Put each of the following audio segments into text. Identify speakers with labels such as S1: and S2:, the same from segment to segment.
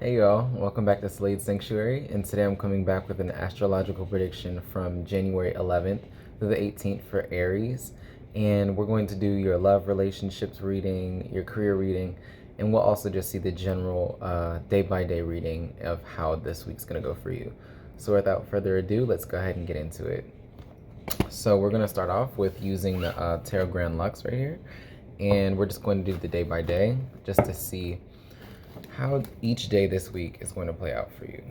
S1: Hey y'all, welcome back to Slade Sanctuary, and today I'm coming back with an astrological prediction from January 11th through the 18th for Aries. And we're going to do your love relationships reading, your career reading, and we'll also just see the general day-by-day reading of how this week's going to go for you. So without further ado, let's go ahead and get into it. So we're going to start off with using the Tarot Grand Lux right here, and we're just going to do the day-by-day just to see how each day this week is going to play out for you.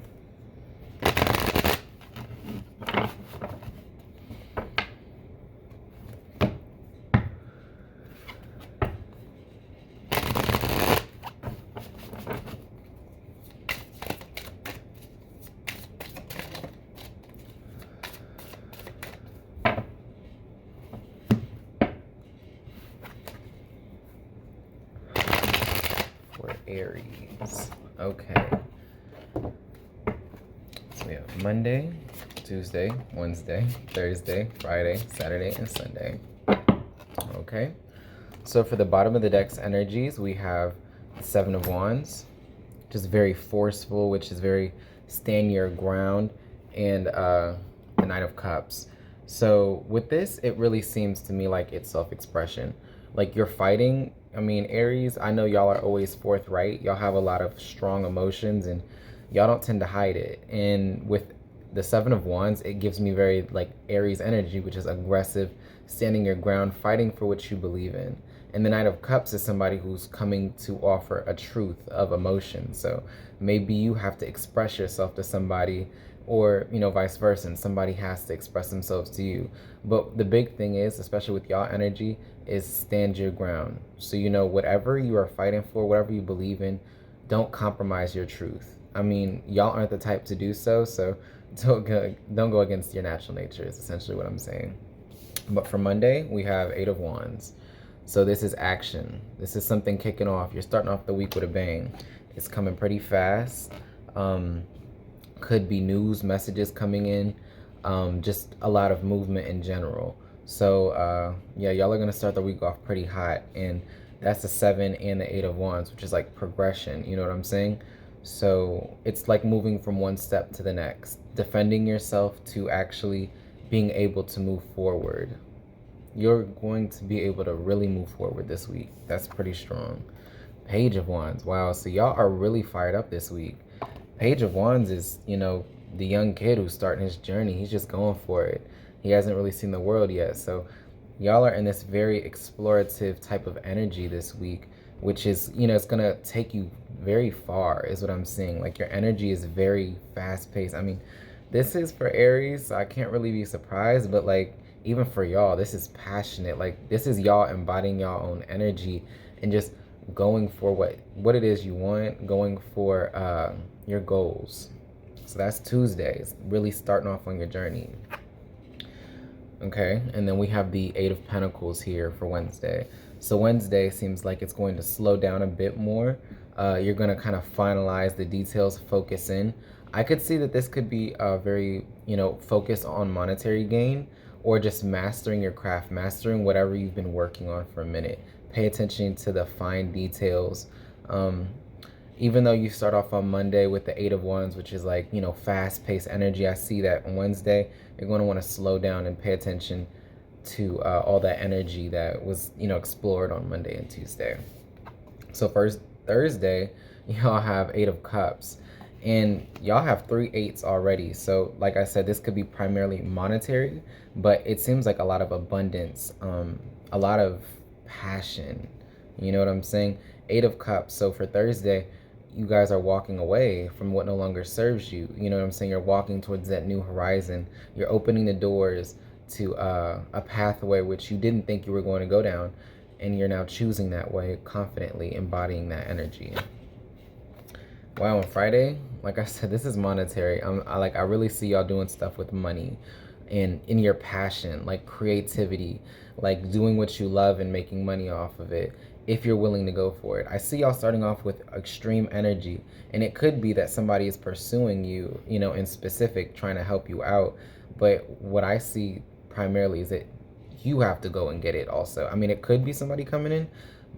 S1: For Aries. Okay. So we have Monday, Tuesday, Wednesday, Thursday, Friday, Saturday, and Sunday. Okay. So for the bottom of the deck's energies, we have the Seven of Wands, which is very forceful, which is very stand your ground, and the Knight of Cups. So with this, it really seems to me like it's self-expression. Like you're fighting. I mean, Aries, I know y'all are always forthright. Y'all have a lot of strong emotions and y'all don't tend to hide it. And with the Seven of Wands, it gives me very like Aries energy, which is aggressive, standing your ground, fighting for what you believe in. And the Knight of Cups is somebody who's coming to offer a truth of emotion. So maybe you have to express yourself to somebody, or, you know, vice versa, and somebody has to express themselves to you. But the big thing is, especially with y'all energy, is stand your ground. So, you know, whatever you are fighting for, whatever you believe in, don't compromise your truth. I mean, y'all aren't the type to do so, so don't go against your natural nature is essentially what I'm saying. But for Monday, we have Eight of Wands. So this is action. This is something kicking off. You're starting off the week with a bang. It's coming pretty fast. Could be news, messages coming in. Just a lot of movement in general. So yeah, y'all are gonna start the week off pretty hot, and that's the Seven and the Eight of Wands, which is like progression. You know what I'm saying? So it's like moving from one step to the next, defending yourself to actually being able to move forward. You're going to be able to really move forward this week. That's pretty strong. Page of Wands. Wow, so y'all are really fired up this week. Page of Wands is, you know, the young kid who's starting his journey. He's just going for it. He hasn't really seen the world yet. So y'all are in this very explorative type of energy this week, which is, you know, it's going to take you very far is what I'm seeing. Like your energy is very fast paced. I mean, this is for Aries, so I can't really be surprised, but like even for y'all, this is passionate. Like this is y'all embodying y'all own energy and just going for what it is you want, going for your goals. So that's Tuesdays, really starting off on your journey. Okay, and then we have the Eight of Pentacles here for Wednesday. So Wednesday seems like it's going to slow down a bit more. You're going to kind of finalize the details, focus in. I could see that this could be a very, you know, focus on monetary gain, or just mastering your craft, mastering whatever you've been working on for a minute. Pay attention to the fine details. Even though you start off on Monday with the Eight of Wands, which is like, you know, fast-paced energy, I see that on Wednesday, you're going to want to slow down and pay attention to all that energy that was, you know, explored on Monday and Tuesday. So first, Thursday, y'all have Eight of Cups. And y'all have 3 8s already. So like I said, this could be primarily monetary, but it seems like a lot of abundance, a lot of passion. You know what I'm saying? 8 of Cups. So for Thursday, you guys are walking away from what no longer serves you. You know what I'm saying? You're walking towards that new horizon. You're opening the doors to a pathway which you didn't think you were going to go down, and you're now choosing that way, confidently embodying that energy. Wow, on Friday, like I said, this is monetary. I really see y'all doing stuff with money and in your passion, like creativity, like doing what you love and making money off of it, if you're willing to go for it. I see y'all starting off with extreme energy, and it could be that somebody is pursuing you, you know, in specific, trying to help you out. But what I see primarily is that you have to go and get it also. I mean, it could be somebody coming in,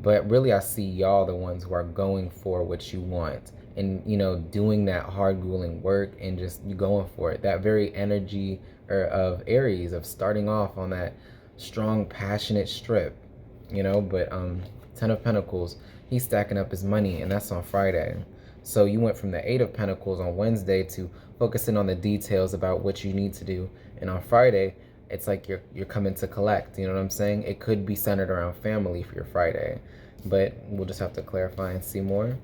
S1: but really I see y'all the ones who are going for what you want and, you know, doing that hard grueling work and just you going for it. That very energy of Aries, of starting off on that strong, passionate strip, you know. But Ten of Pentacles, he's stacking up his money, and that's on Friday. So you went from the Eight of Pentacles on Wednesday to focusing on the details about what you need to do, and on Friday it's like you're coming to collect. You know what I'm saying? It could be centered around family for your Friday, but we'll just have to clarify and see more.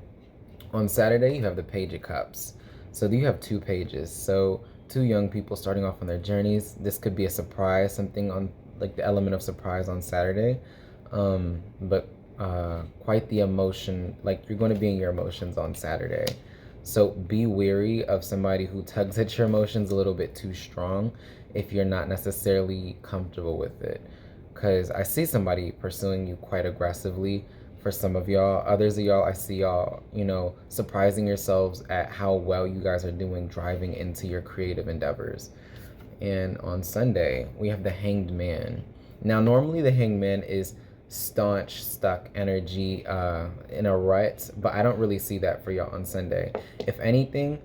S1: On Saturday, you have the Page of Cups. So you have two pages. So two young people starting off on their journeys. This could be a surprise, something on like the element of surprise on Saturday. But quite the emotion, like you're going to be in your emotions on Saturday. So be wary of somebody who tugs at your emotions a little bit too strong if you're not necessarily comfortable with it. Because I see somebody pursuing you quite aggressively for some of y'all. Others of y'all, I see y'all, you know, surprising yourselves at how well you guys are doing driving into your creative endeavors. And on Sunday, we have the Hanged Man. Now, normally the Hanged Man is staunch, stuck energy in a rut, but I don't really see that for y'all on Sunday. If anything,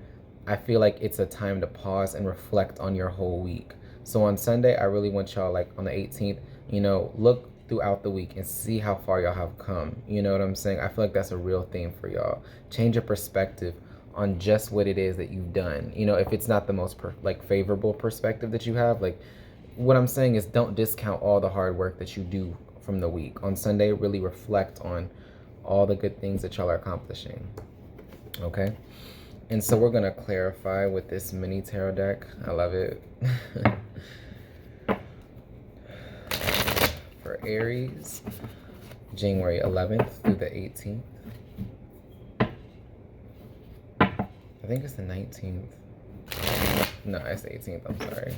S1: I feel like it's a time to pause and reflect on your whole week. So on Sunday, I really want y'all, like on the 18th, you know, look throughout the week and see how far y'all have come. You know what I'm saying? I feel like that's a real theme for y'all. Change your perspective on just what it is that you've done. You know, if it's not the most favorable perspective that you have, like what I'm saying is don't discount all the hard work that you do from the week. On Sunday, really reflect on all the good things that y'all are accomplishing. Okay? And so we're going to clarify with this mini tarot deck. I love it. For Aries, January 11th through the 18th. I think it's the 19th. No, it's the 18th. I'm sorry.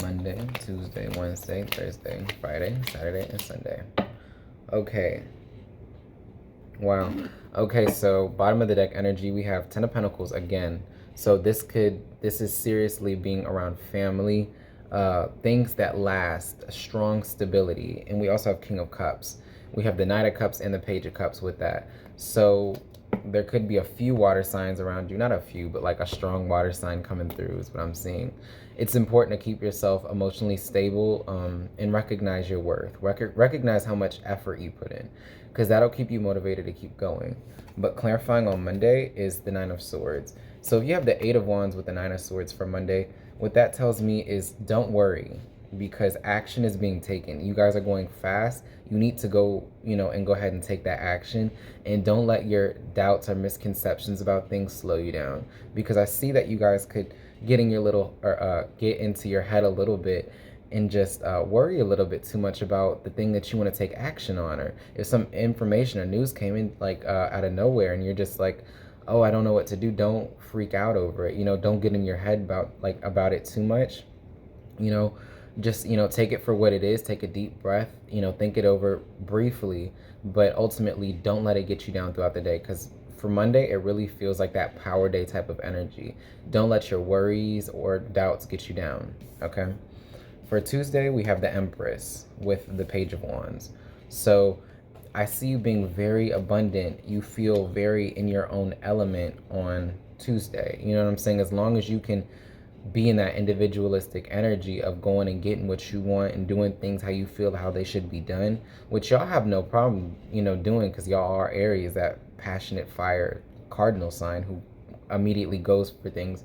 S1: Monday, Tuesday, Wednesday, Thursday, Friday, Saturday, and Sunday. Okay. Wow. Okay, so bottom of the deck energy, we have Ten of Pentacles again. So this is seriously being around family, things that last, strong stability. And we also have King of Cups. We have the Knight of Cups and the Page of Cups with that. So there could be a few water signs around you, not a few, but like a strong water sign coming through is what I'm seeing. It's important to keep yourself emotionally stable and recognize your worth. Recognize how much effort you put in, because that'll keep you motivated to keep going. But clarifying on Monday is the Nine of Swords. So if you have the Eight of Wands with the Nine of Swords for Monday, what that tells me is don't worry, because action is being taken. You guys are going fast. You need to go, you know, and go ahead and take that action, and don't let your doubts or misconceptions about things slow you down, because I see that you guys could get in your little get into your head a little bit and just worry a little bit too much about the thing that you want to take action on, or if some information or news came in like out of nowhere and you're just like, oh, I don't know what to do. Don't freak out over it. You know, don't get in your head about it too much. You know, just, you know, take it for what it is. Take a deep breath, you know, think it over briefly, but ultimately don't let it get you down throughout the day, because for Monday, it really feels like that power day type of energy. Don't let your worries or doubts get you down, okay? For Tuesday, we have the Empress with the Page of Wands. So I see you being very abundant. You feel very in your own element on Tuesday. You know what I'm saying? As long as you can be in that individualistic energy of going and getting what you want and doing things how you feel how they should be done, which y'all have no problem, you know, doing, because y'all are Aries, that passionate fire cardinal sign who immediately goes for things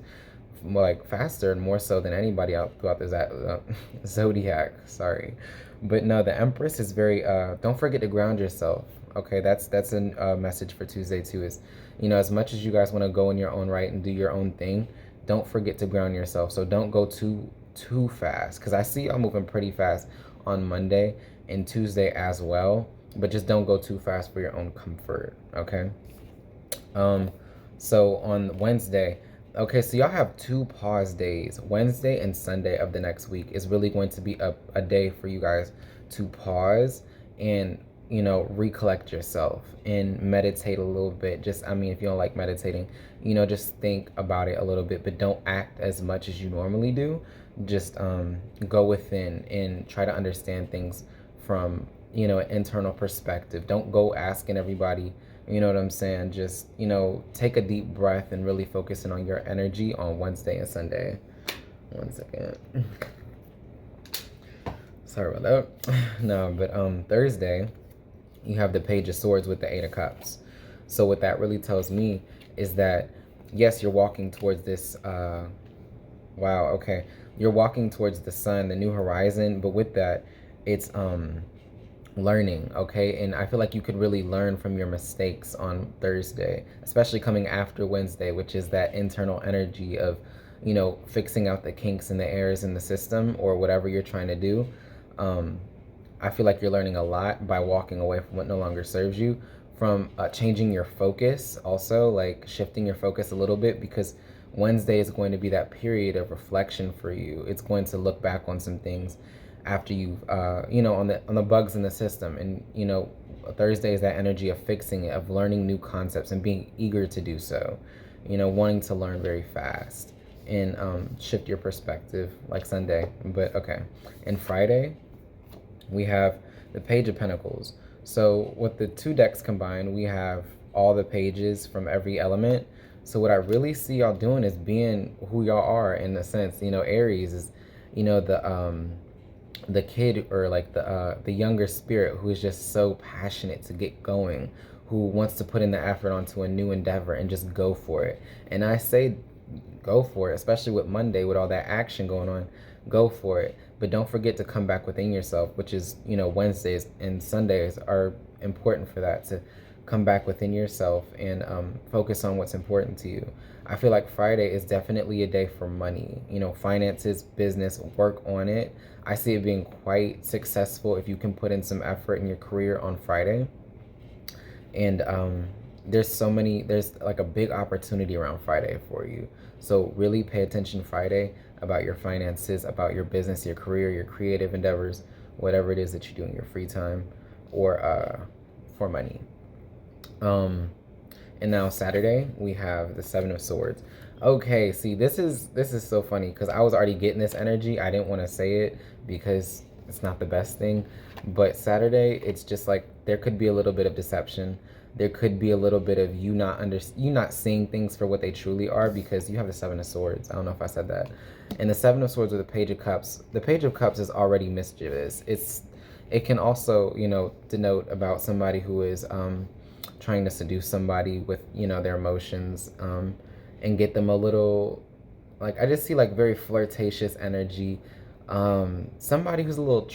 S1: more like faster and more so than anybody out throughout the zodiac. Sorry, but no, the Empress is very don't forget to ground yourself. Okay, that's a message for Tuesday too, is, you know, as much as you guys want to go in your own right and do your own thing, don't forget to ground yourself. So don't go too fast, because I see y'all moving pretty fast on Monday and Tuesday as well, but just don't go too fast for your own comfort, okay? So on Wednesday, Okay, so y'all have 2 pause days. Wednesday and Sunday of the next week is really going to be a day for you guys to pause and, recollect yourself and meditate a little bit. Just, I mean, if you don't like meditating, just think about it a little bit, but don't act as much as you normally do. Just go within and try to understand things from, an internal perspective. Don't go asking everybody, you know what I'm saying? Just, take a deep breath and really focusing on your energy on Wednesday and Sunday. One second. Sorry about that. No, but Thursday, you have the Page of Swords with the Eight of Cups. So what that really tells me is that, yes, you're walking towards this, wow, okay. You're walking towards the sun, the new horizon, but with that, it's learning, okay? And I feel like you could really learn from your mistakes on Thursday, especially coming after Wednesday, which is that internal energy of, fixing out the kinks and the errors in the system or whatever you're trying to do. I feel like you're learning a lot by walking away from what no longer serves you, from changing your focus, also like shifting your focus a little bit, because Wednesday is going to be that period of reflection for you. It's going to look back on some things after you've, on the bugs in the system. And, Thursday is that energy of fixing it, of learning new concepts and being eager to do so, wanting to learn very fast and shift your perspective like Sunday. But okay. And Friday, we have the Page of Pentacles. So with the 2 decks combined, we have all the pages from every element. So what I really see y'all doing is being who y'all are, in a sense. Aries is, the kid, or like the younger spirit, who is just so passionate to get going, who wants to put in the effort onto a new endeavor and just go for it. And I say go for it, especially with Monday, with all that action going on. Go for it, but don't forget to come back within yourself, which is, Wednesdays and Sundays are important for that, to come back within yourself and focus on what's important to you. I feel like Friday is definitely a day for money, finances, business, work on it. I see it being quite successful if you can put in some effort in your career on Friday. And there's like a big opportunity around Friday for you. So really pay attention Friday about your finances, about your business, your career, your creative endeavors, whatever it is that you do in your free time, or for money. And now Saturday, we have the 7 of Swords. Okay, see, this is so funny, because I was already getting this energy. I didn't want to say it because it's not the best thing. But Saturday, it's just like there could be a little bit of deception. There could be a little bit of you not seeing things for what they truly are, because you have the 7 of Swords. I don't know if I said that. And the 7 of Swords with the Page of Cups. The Page of Cups is already mischievous. It can also, denote about somebody who is trying to seduce somebody with, their emotions, and get them a little, like, I just see like very flirtatious energy. Somebody who's a little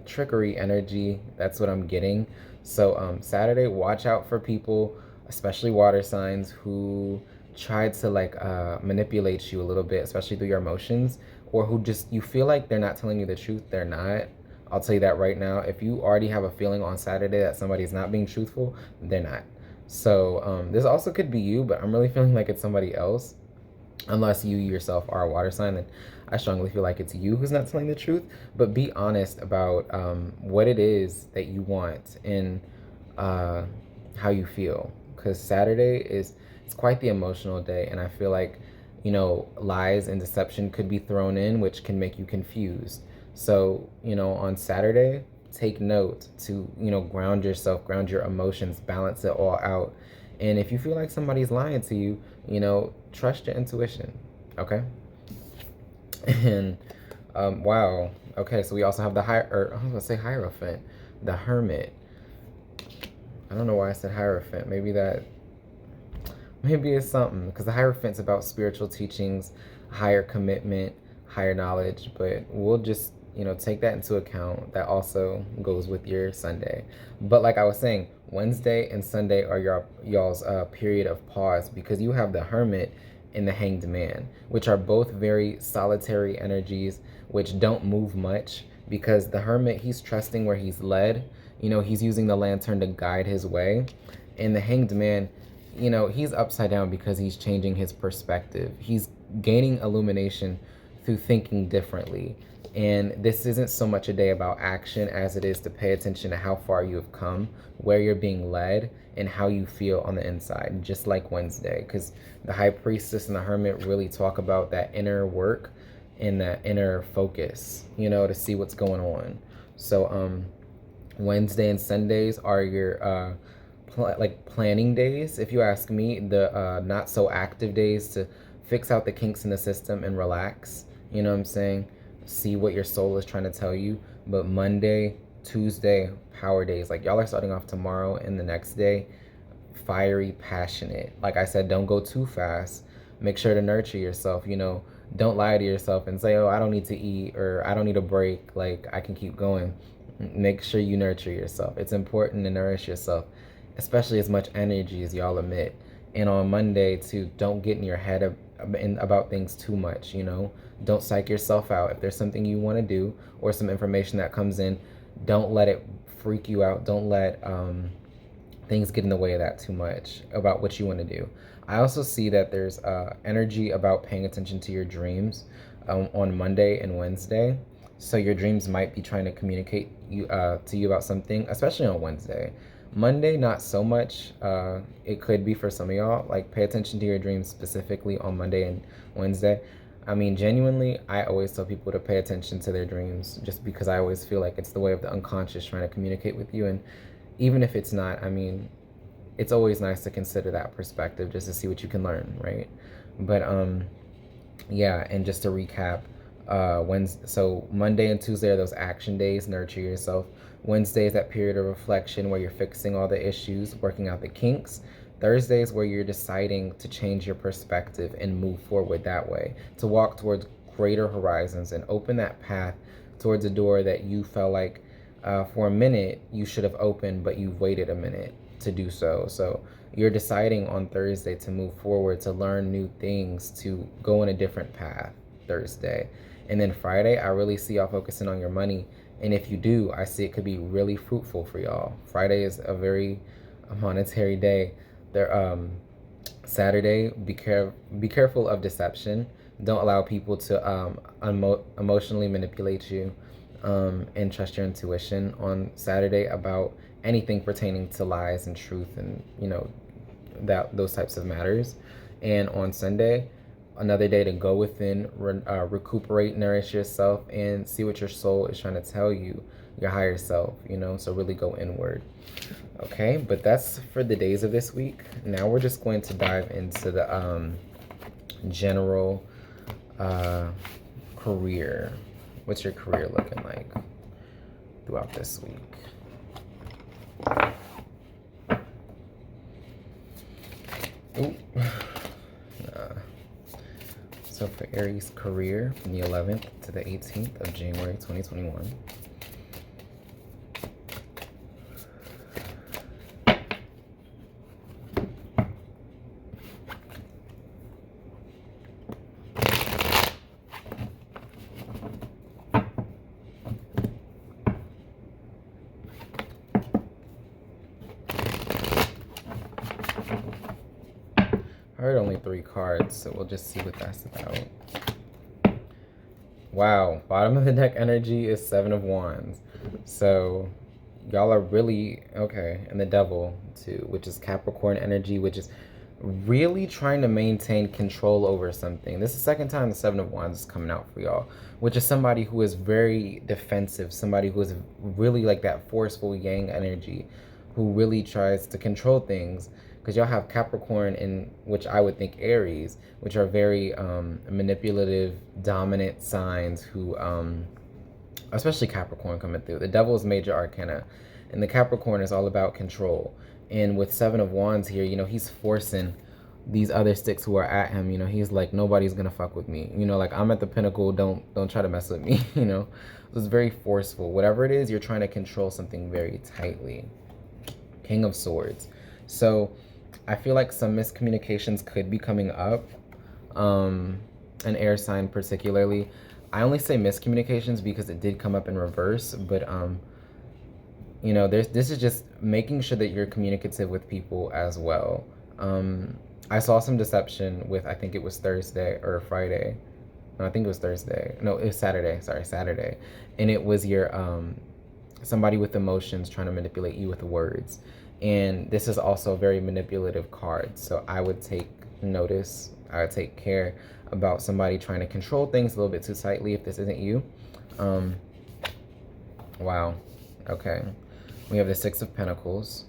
S1: trickery energy. That's what I'm getting. So Saturday, watch out for people, especially water signs, who try to like manipulate you a little bit, especially through your emotions, or who just, you feel like they're not telling you the truth. They're not. I'll tell you that right now. If you already have a feeling on Saturday that somebody's not being truthful, they're not. So this also could be you, but I'm really feeling like it's somebody else. Unless you yourself are a water sign, then I strongly feel like it's you who's not telling the truth. But be honest about what it is that you want and how you feel. Because Saturday it's quite the emotional day, and I feel like, lies and deception could be thrown in, which can make you confused. So, on Saturday, take note to, ground yourself, ground your emotions, balance it all out. And if you feel like somebody's lying to you, trust your intuition, okay? And, wow. Okay, so we also have I was gonna say Hierophant, the Hermit. I don't know why I said Hierophant. Maybe it's something, because the Hierophant's about spiritual teachings, higher commitment, higher knowledge, but we'll just, take that into account. That also goes with your Sunday. But like I was saying, Wednesday and Sunday are y'all's period of pause, because you have the Hermit and the Hanged Man, which are both very solitary energies, which don't move much, because the Hermit, he's trusting where he's led. He's using the lantern to guide his way. And the Hanged Man, you know, he's upside down because he's changing his perspective. He's gaining illumination through thinking differently. And this isn't so much a day about action as it is to pay attention to how far you have come, where you're being led, and how you feel on the inside, just like Wednesday. Because the High Priestess and the Hermit really talk about that inner work and that inner focus, you know, to see what's going on. So Wednesday and Sundays are your like planning days, if you ask me. The not so active days to fix out the kinks in the system and relax, you know what I'm saying, see what your soul is trying to tell you. But Monday, Tuesday, power days. Like, y'all are starting off tomorrow and the next day fiery, passionate. Like I said, don't go too fast. Make sure to nurture yourself, you know. Don't lie to yourself and say, oh, I don't need to eat, or I don't need a break, like I can keep going. Make sure you nurture yourself. It's important to nourish yourself, especially as much energy as y'all emit. And on Monday, too, don't get in your head about things too much, you know. Don't psych yourself out. If there's something you want to do or some information that comes in, don't let it freak you out. Don't let things get in the way of that too much about what you want to do. I also see that there's energy about paying attention to your dreams on Monday and Wednesday. So your dreams might be trying to communicate to you about something, especially on Wednesday. Monday, not so much. It could be for some of y'all. Like, pay attention to your dreams specifically on Monday and Wednesday. I mean, genuinely, I always tell people to pay attention to their dreams, just because I always feel like it's the way of the unconscious trying to communicate with you. And even if it's not, I mean, it's always nice to consider that perspective just to see what you can learn, right? But yeah, and just to recap, so Monday and Tuesday are those action days, nurture yourself. Wednesday is that period of reflection where you're fixing all the issues, working out the kinks. Thursday is where you're deciding to change your perspective and move forward that way, to walk towards greater horizons and open that path towards a door that you felt like for a minute you should have opened, but you've waited a minute to do so. So you're deciding on Thursday to move forward, to learn new things, to go in a different path Thursday. And then Friday, I really see y'all focusing on your money. And if you do, I see it could be really fruitful for y'all. Friday is a very monetary day. There, Saturday, be careful of deception. Don't allow people to emotionally manipulate you, and trust your intuition on Saturday about anything pertaining to lies and truth, and you know, that those types of matters. And on Sunday, another day to go within, recuperate, nourish yourself, and see what your soul is trying to tell you, your higher self, you know. So really go inward. Okay, but that's for the days of this week. Now we're just going to dive into the general career. What's your career looking like throughout this week? Ooh. So for Aries career, from the 11th to the 18th of January 2021. I heard only 3 cards, so we'll just see what that's about. Wow, bottom of the deck energy is 7 of Wands. So y'all are really, okay, and the Devil too, which is Capricorn energy, which is really trying to maintain control over something. This is the second time the 7 of Wands is coming out for y'all, which is somebody who is very defensive, somebody who is really like that forceful yang energy, who really tries to control things. Because y'all have Capricorn in, which I would think Aries, which are very manipulative, dominant signs who, especially Capricorn coming through. The Devil is major arcana, and the Capricorn is all about control. And with 7 of Wands here, you know, he's forcing these other sticks who are at him. You know, he's like, nobody's gonna fuck with me. You know, like, I'm at the pinnacle, don't try to mess with me, you know. So it's very forceful. Whatever it is, you're trying to control something very tightly. King of Swords. So I feel like some miscommunications could be coming up, an air sign particularly. I only say miscommunications because it did come up in reverse, but you know, this is just making sure that you're communicative with people as well. I saw some deception with, I think it was Thursday or Friday. No, I think it was Thursday. No, it was Saturday. Sorry, Saturday. And it was your somebody with emotions trying to manipulate you with words. And this is also a very manipulative card. So I would take notice. I would take care about somebody trying to control things a little bit too tightly if this isn't you. Wow. Okay. We have the Six of Pentacles.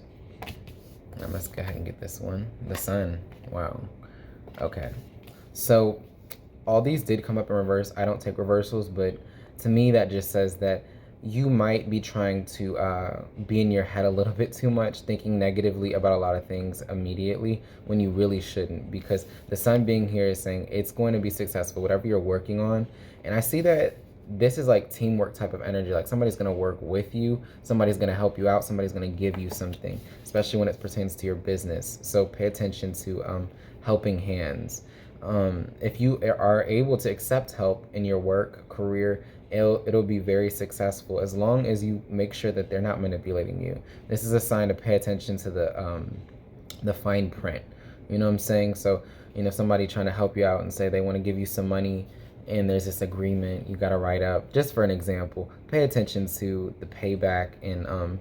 S1: I must go ahead and get this one. The Sun. Wow. Okay. So all these did come up in reverse. I don't take reversals, but to me that just says that you might be trying to be in your head a little bit too much, thinking negatively about a lot of things immediately when you really shouldn't, because the Sun being here is saying it's going to be successful, whatever you're working on. And I see that this is like teamwork type of energy. Like somebody's going to work with you, somebody's going to help you out, somebody's going to give you something, especially when it pertains to your business. So pay attention to helping hands. If you are able to accept help in your work, career, it'll be very successful as long as you make sure that they're not manipulating you. This is a sign to pay attention to the fine print. You know what I'm saying? So, you know, somebody trying to help you out and say they want to give you some money and there's this agreement you got to write up. Just for an example, pay attention to the payback and,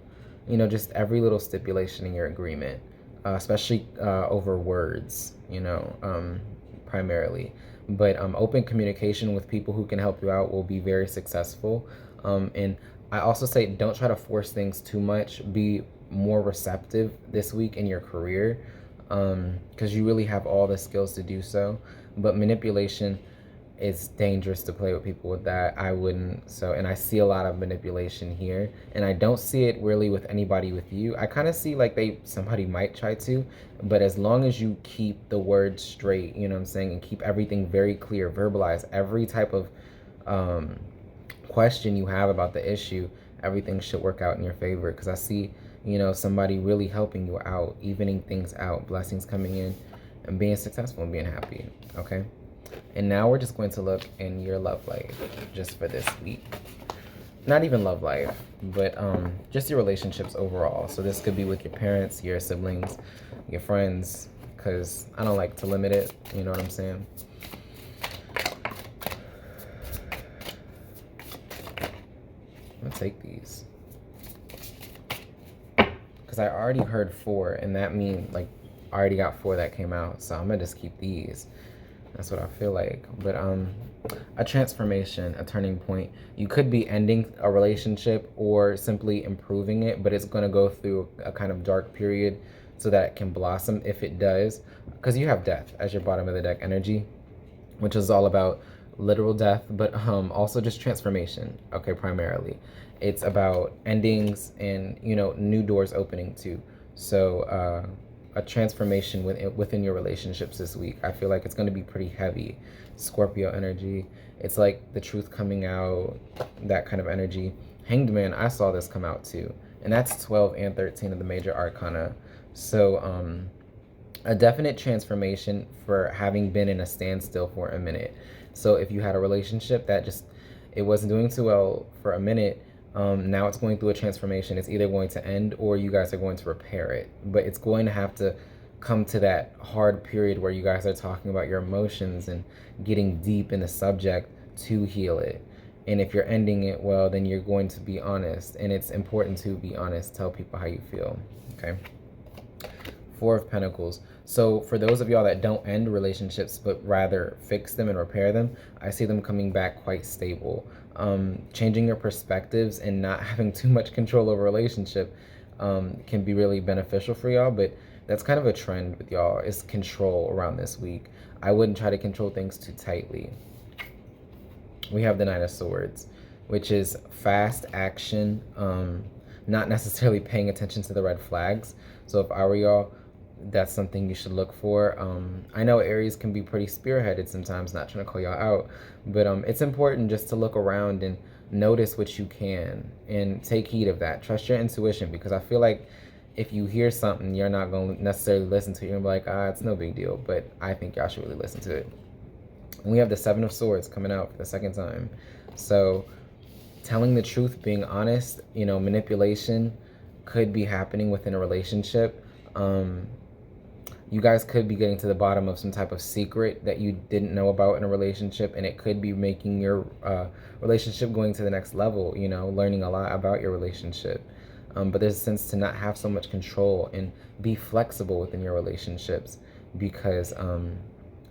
S1: you know, just every little stipulation in your agreement, especially over words, you know, primarily. But open communication with people who can help you out will be very successful. And I also say don't try to force things too much. Be more receptive this week in your career, because you really have all the skills to do so. But manipulation, it's dangerous to play with people with that. I wouldn't. So, and I see a lot of manipulation here, and I don't see it really with anybody with you. I kind of see like somebody might try to, but as long as you keep the words straight, you know what I'm saying, and keep everything very clear, verbalize every type of question you have about the issue, everything should work out in your favor. Because I see, you know, somebody really helping you out, evening things out, blessings coming in, and being successful and being happy. Okay. And now we're just going to look in your love life just for this week. Not even love life, but just your relationships overall. So this could be with your parents, your siblings, your friends, because I don't like to limit it. You know what I'm saying? I'm gonna take these because I already heard 4, and that means like I already got 4 that came out. So I'm gonna just keep these. That's what I feel like. But a transformation, a turning point. You could be ending a relationship or simply improving it, but it's going to go through a kind of dark period so that it can blossom if it does. Because you have death as your bottom of the deck energy, which is all about literal death, but also just transformation. Okay, primarily. It's about endings and, you know, new doors opening too. So a transformation within your relationships this week. I feel like it's going to be pretty heavy. Scorpio energy. It's like the truth coming out, that kind of energy. Hanged Man, I saw this come out too. And that's 12 and 13 of the major arcana. So a definite transformation for having been in a standstill for a minute. So if you had a relationship that just, it wasn't doing too well for a minute, now it's going through a transformation. It's either going to end or you guys are going to repair it. But it's going to have to come to that hard period where you guys are talking about your emotions and getting deep in the subject to heal it. And if you're ending it, well, then you're going to be honest. And it's important to be honest. Tell people how you feel. Okay. 4 of Pentacles. So for those of y'all that don't end relationships, but rather fix them and repair them, I see them coming back quite stable. Changing your perspectives and not having too much control over a relationship can be really beneficial for y'all, but that's kind of a trend with y'all, is control around this week. I wouldn't try to control things too tightly. We have the Knight of Swords, which is fast action, not necessarily paying attention to the red flags. So if I were y'all, that's something you should look for. I know Aries can be pretty spearheaded sometimes, not trying to call y'all out, but it's important just to look around and notice what you can and take heed of that. Trust your intuition, because I feel like if you hear something, you're not going to necessarily listen to it. You're going to be like, it's no big deal, but I think y'all should really listen to it. And we have the 7 of Swords coming out for the second time. So telling the truth, being honest, you know, manipulation could be happening within a relationship. you guys could be getting to the bottom of some type of secret that you didn't know about in a relationship, and it could be making your relationship going to the next level, you know, learning a lot about your relationship. But there's a sense to not have so much control and be flexible within your relationships, because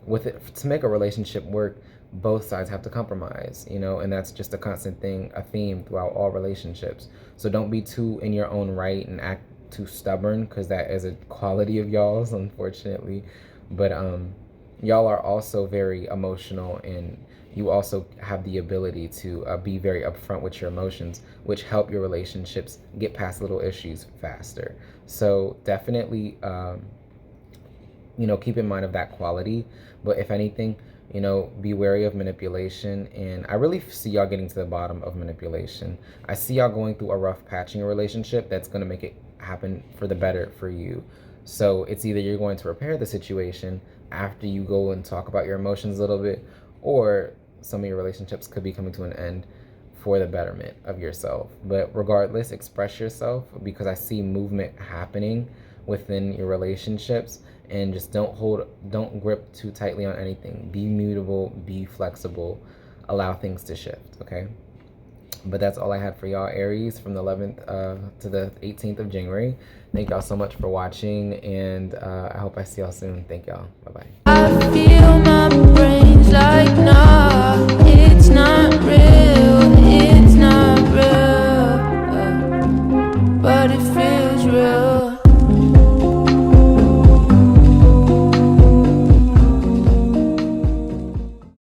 S1: with it, to make a relationship work, both sides have to compromise, you know, and that's just a constant thing, a theme throughout all relationships. So don't be too in your own right and act too stubborn, because that is a quality of y'all's, unfortunately. But y'all are also very emotional, and you also have the ability to be very upfront with your emotions, which help your relationships get past little issues faster. So definitely, you know, keep in mind of that quality. But if anything, you know, be wary of manipulation. And I really see y'all getting to the bottom of manipulation. I see y'all going through a rough patch in your relationship that's going to make it happen for the better for you. So it's either you're going to repair the situation after you go and talk about your emotions a little bit, or some of your relationships could be coming to an end for the betterment of yourself. But regardless, express yourself, because I see movement happening within your relationships. And just don't grip too tightly on anything. Be mutable, be flexible, allow things to shift, okay? But that's all I had for y'all, Aries, from the 11th to the 18th of January. Thank y'all so much for watching, and I hope I see y'all soon. Thank y'all. Bye-bye.
S2: I feel my brain's like, nah, it's not real, but it feels